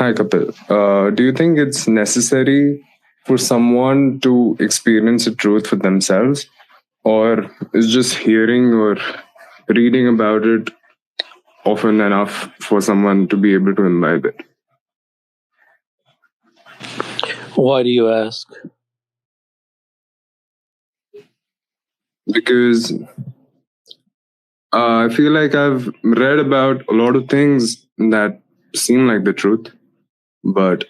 Hi, Kapil. Do you think it's necessary for someone to experience the truth for themselves, or is just hearing or reading about it often enough for someone to be able to imbibe it? Why do you ask? Because I feel like I've read about a lot of things that seem like the truth, but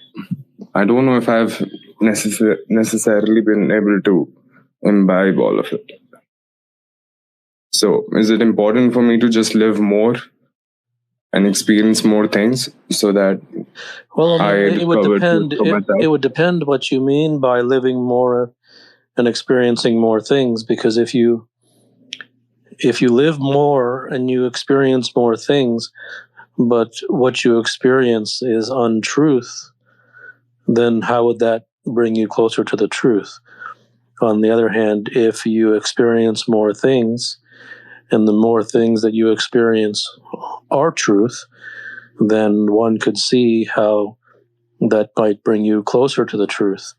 I don't know if I've necessarily been able to imbibe all of it. So, is it important for me to just live more and experience more things so that it would depend. It would depend what you mean by living more and experiencing more things. Because if you live more and you experience more things, but what you experience is untruth, then how would that bring you closer to the truth? On the other hand, if you experience more things, and the more things that you experience are truth, then one could see how that might bring you closer to the truth.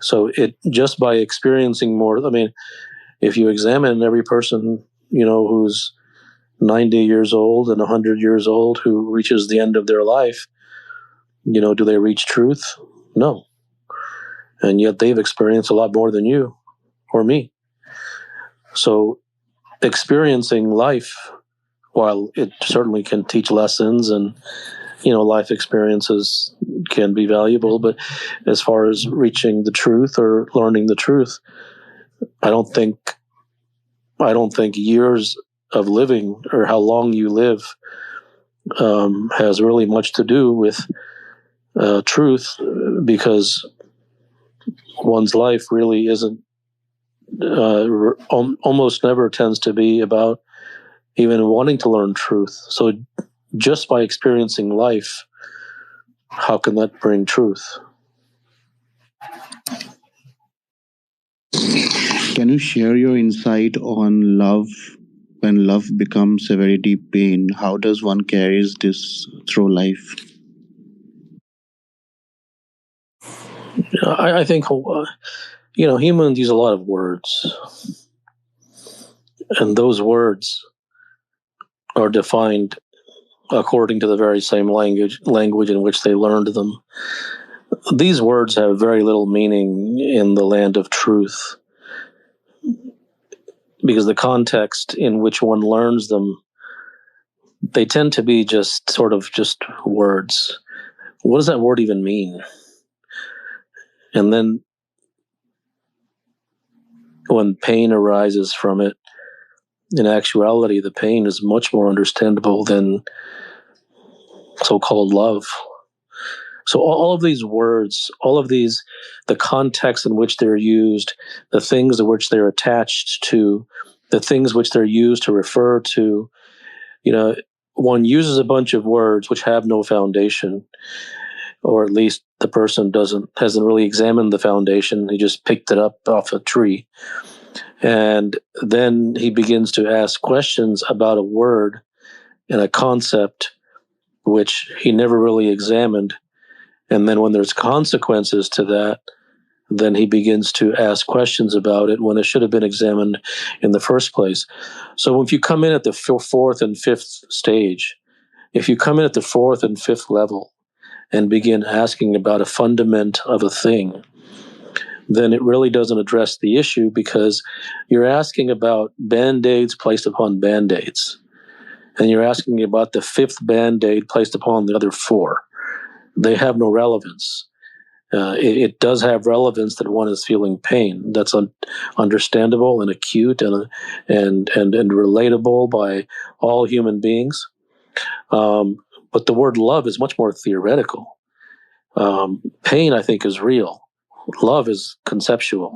So it just by experiencing more, I mean, if you examine every person, who's 90 years old and 100 years old who reaches the end of their life, do they reach truth? No. And yet they've experienced a lot more than you or me. So experiencing life, while it certainly can teach lessons and, life experiences can be valuable, but as far as reaching the truth or learning the truth, I don't think years of living or how long you live has really much to do with truth, because one's life really isn't almost never tends to be about even wanting to learn truth. So just by experiencing life, how can that bring truth? Can you share your insight on love? When love becomes a very deep pain, how does one carries this through life? I think, humans use a lot of words, and those words are defined according to the very same language in which they learned them. These words have very little meaning in the land of truth, because the context in which one learns them, they tend to be just words. What does that word even mean? And then when pain arises from it, in actuality, the pain is much more understandable than so-called love. So all of these words, the context in which they're used, the things to which they're attached to, the things which they're used to refer to, one uses a bunch of words which have no foundation, or at least the person hasn't really examined the foundation. He just picked it up off a tree. And then he begins to ask questions about a word and a concept which he never really examined. And then when there's consequences to that, then he begins to ask questions about it when it should have been examined in the first place. So if you come in at the fourth and fifth stage, if you come in at the fourth and fifth level and begin asking about a fundament of a thing, then it really doesn't address the issue, because you're asking about Band-Aids placed upon Band-Aids. And you're asking about the fifth Band-Aid placed upon the other four. They have no relevance. It does have relevance that one is feeling pain. That's understandable and acute and relatable by all human beings. But the word love is much more theoretical. Pain, I think, is real. Love is conceptual.